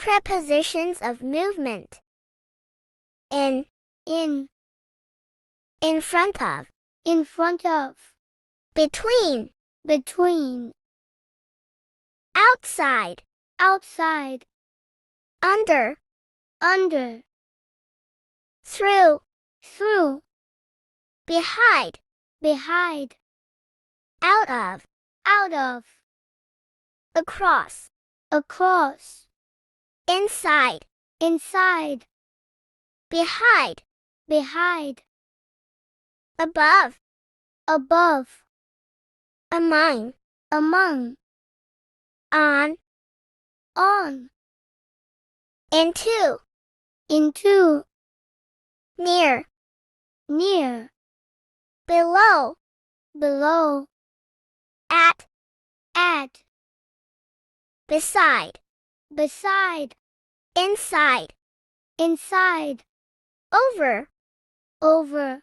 Prepositions of movement. In front of, between, outside, under, through, behind, out of, across, inside, behind, above, among, on, into, near, below, at, beside, inside, over,